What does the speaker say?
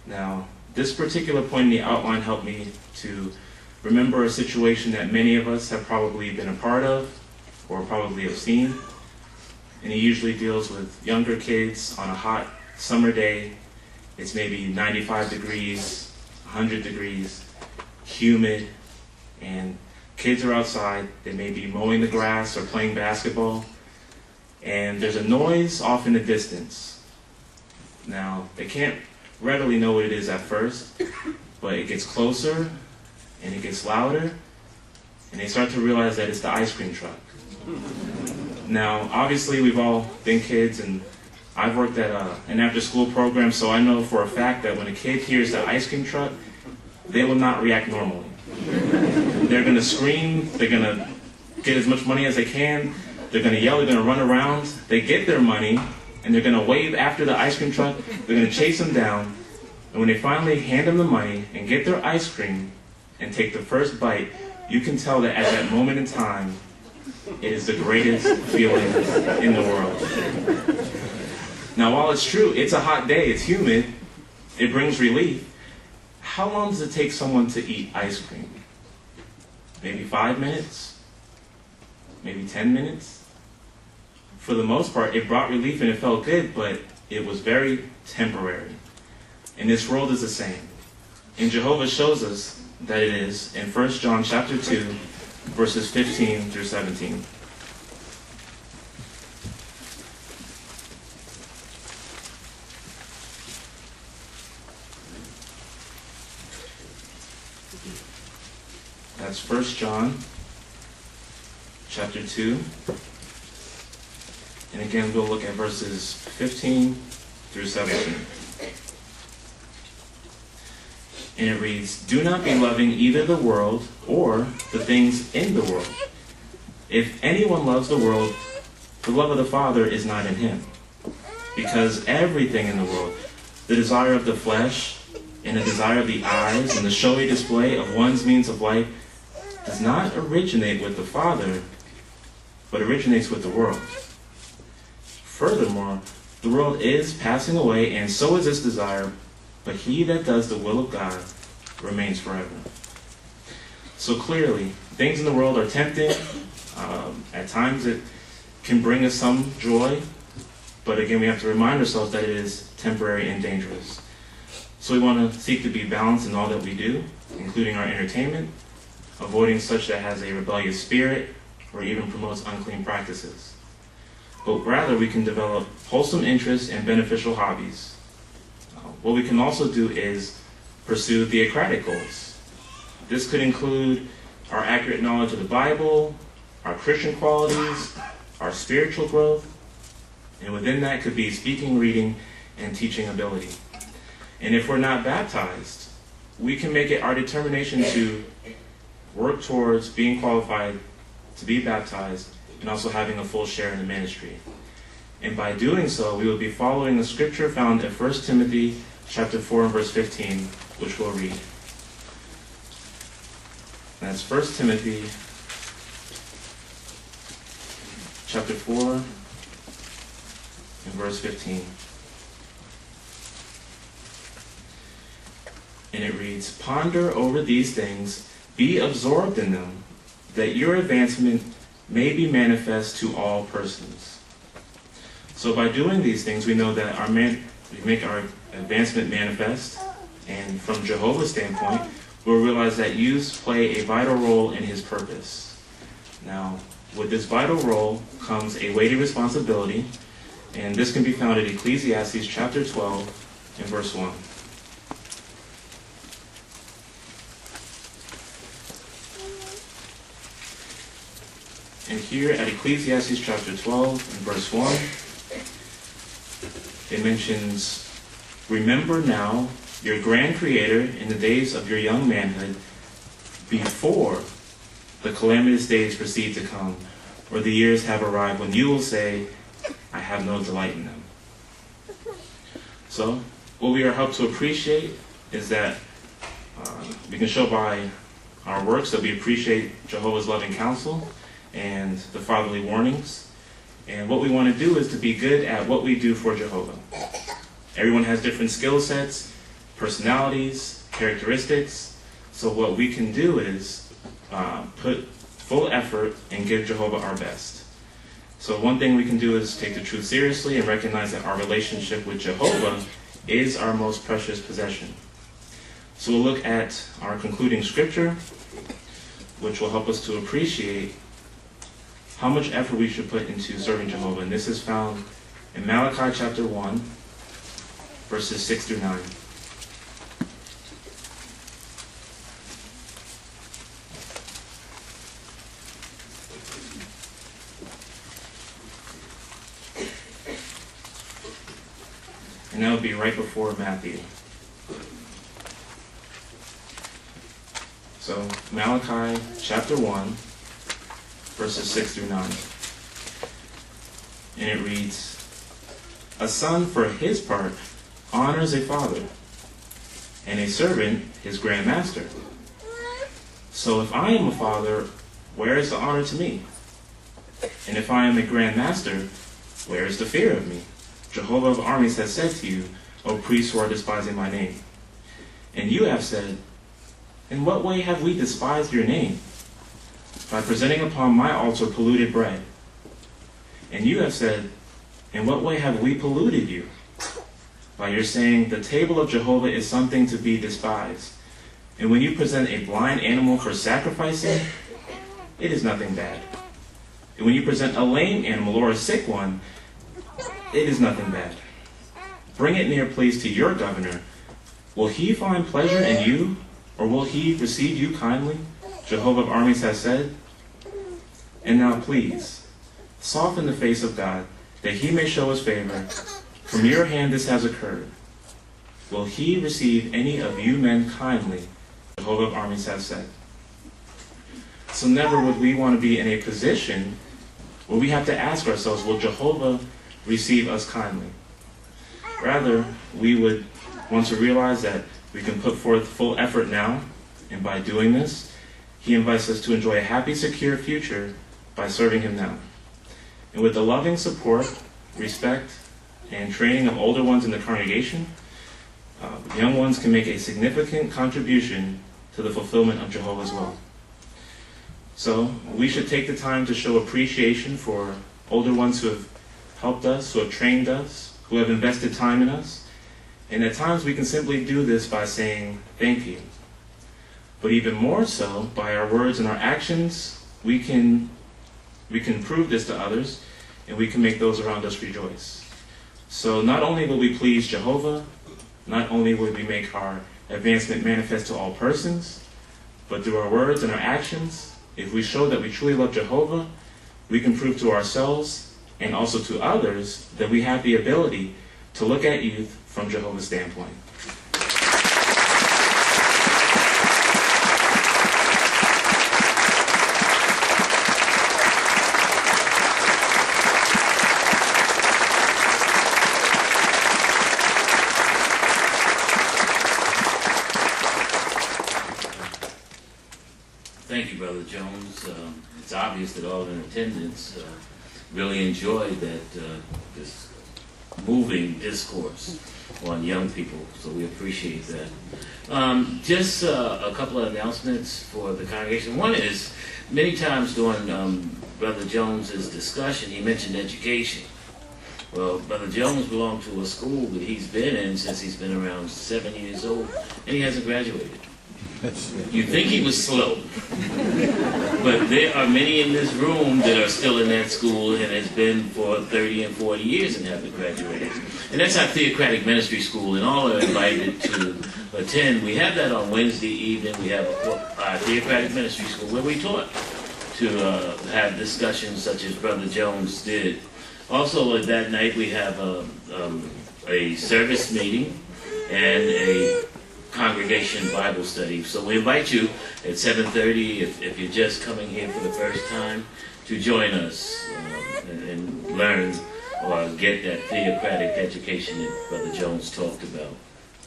Now, this particular point in the outline helped me to remember a situation that many of us have probably been a part of or probably have seen. And it usually deals with younger kids on a hot summer day. It's maybe 95 degrees, 100 degrees, humid, and kids are outside. They may be mowing the grass or playing basketball, and there's a noise off in the distance. Now, they can't readily know what it is at first, but it gets closer, and it gets louder, and they start to realize that it's the ice cream truck. Now, obviously, we've all been kids, and I've worked at an after-school program, so I know for a fact that when a kid hears the ice cream truck, they will not react normally. They're going to scream, they're going to get as much money as they can, they're going to yell, they're going to run around, they get their money, and they're going to wave after the ice cream truck, they're going to chase them down, and when they finally hand them the money and get their ice cream and take the first bite, you can tell that at that moment in time, it is the greatest feeling in the world. Now, while it's true, it's a hot day, it's humid, it brings relief, how long does it take someone to eat ice cream? Maybe 5 minutes? Maybe 10 minutes? For the most part, it brought relief and it felt good, but it was very temporary. And this world is the same. And Jehovah shows us that it is in 1 John chapter 2, verses 15 through 17. That's 1 John chapter 2. And again, we'll look at verses 15 through 17. And it reads, "Do not be loving either the world or the things in the world. If anyone loves the world, the love of the Father is not in him. Because everything in the world, the desire of the flesh and the desire of the eyes and the showy display of one's means of life does not originate with the Father, but originates with the world. Furthermore, the world is passing away, and so is its desire, but he that does the will of God remains forever." So clearly, things in the world are tempting. At times it can bring us some joy, but again, we have to remind ourselves that it is temporary and dangerous. So we want to seek to be balanced in all that we do, including our entertainment, avoiding such that has a rebellious spirit or even promotes unclean practices. But rather, we can develop wholesome interests and beneficial hobbies. What we can also do is pursue theocratic goals. This could include our accurate knowledge of the Bible, our Christian qualities, our spiritual growth, and within that could be speaking, reading, and teaching ability. And if we're not baptized, we can make it our determination to work towards being qualified to be baptized and also having a full share in the ministry. And by doing so, we will be following the scripture found in 1 Timothy chapter 4 and verse 15, which we'll read. That's 1 Timothy chapter 4 and verse 15. And it reads, "Ponder over these things, be absorbed in them, that your advancement may be manifest to all persons." So by doing these things, we know that we make our advancement manifest, and from Jehovah's standpoint, we'll realize that youths play a vital role in his purpose. Now, with this vital role comes a weighty responsibility, and this can be found in Ecclesiastes chapter 12 and verse 1. And here at Ecclesiastes chapter 12 and verse 1, it mentions, "Remember now your grand Creator in the days of your young manhood, before the calamitous days proceed to come, or the years have arrived when you will say, I have no delight in them." So, what we are helped to appreciate is that we can show by our works that we appreciate Jehovah's loving counsel and the fatherly warnings. And what we want to do is to be good at what we do for Jehovah. Everyone has different skill sets, personalities, characteristics. So what we can do is put full effort and give Jehovah our best. So one thing we can do is take the truth seriously and recognize that our relationship with Jehovah is our most precious possession. So we'll look at our concluding scripture, which will help us to appreciate how much effort we should put into serving Jehovah. And this is found in Malachi chapter 1, verses 6 through 9. And that would be right before Matthew. So, Malachi chapter 1, verses 6 through 9. And it reads, "A son for his part honors a father, and a servant his grandmaster. So if I am a father, where is the honor to me? And if I am a grandmaster, where is the fear of me? Jehovah of armies has said to you, O priests who are despising my name. And you have said, in what way have we despised your name? By presenting upon my altar polluted bread. And you have said, in what way have we polluted you? By your saying, the table of Jehovah is something to be despised. And when you present a blind animal for sacrificing, it is nothing bad. And when you present a lame animal or a sick one, it is nothing bad. Bring it near, please, to your governor. Will he find pleasure in you, or will he receive you kindly? Jehovah of armies has said. And now, please, soften the face of God, that he may show us favor. From your hand this has occurred. Will he receive any of you men kindly? Jehovah of armies has said." So never would we want to be in a position where we have to ask ourselves, will Jehovah receive us kindly? Rather, we would want to realize that we can put forth full effort now, and by doing this, he invites us to enjoy a happy, secure future by serving him now. And with the loving support, respect, and training of older ones in the congregation, young ones can make a significant contribution to the fulfillment of Jehovah's will. So we should take the time to show appreciation for older ones who have helped us, who have trained us, who have invested time in us. And at times we can simply do this by saying thank you. But even more so, by our words and our actions, we can prove this to others, and we can make those around us rejoice. So not only will we please Jehovah, not only will we make our advancement manifest to all persons, but through our words and our actions, if we show that we truly love Jehovah, we can prove to ourselves and also to others that we have the ability to look at youth from Jehovah's standpoint. Thank you, Brother Jones. It's obvious that all in attendance really enjoyed this moving discourse on young people, so we appreciate that. Just a couple of announcements for the congregation. One is, many times during Brother Jones's discussion, he mentioned education. Well, Brother Jones belonged to a school that he's been in since he's been around 7 years old, and he hasn't graduated. You'd think he was slow, but there are many in this room that are still in that school and has been for 30 and 40 years and haven't graduated. And that's our theocratic ministry school, and all are invited to attend. We have that on Wednesday evening. We have our theocratic ministry school where we taught to have discussions such as Brother Jones did. Also, that night we have a service meeting and a congregation Bible study. So we invite you at 7:30, if you're just coming here for the first time, to join us and learn or get that theocratic education that Brother Jones talked about.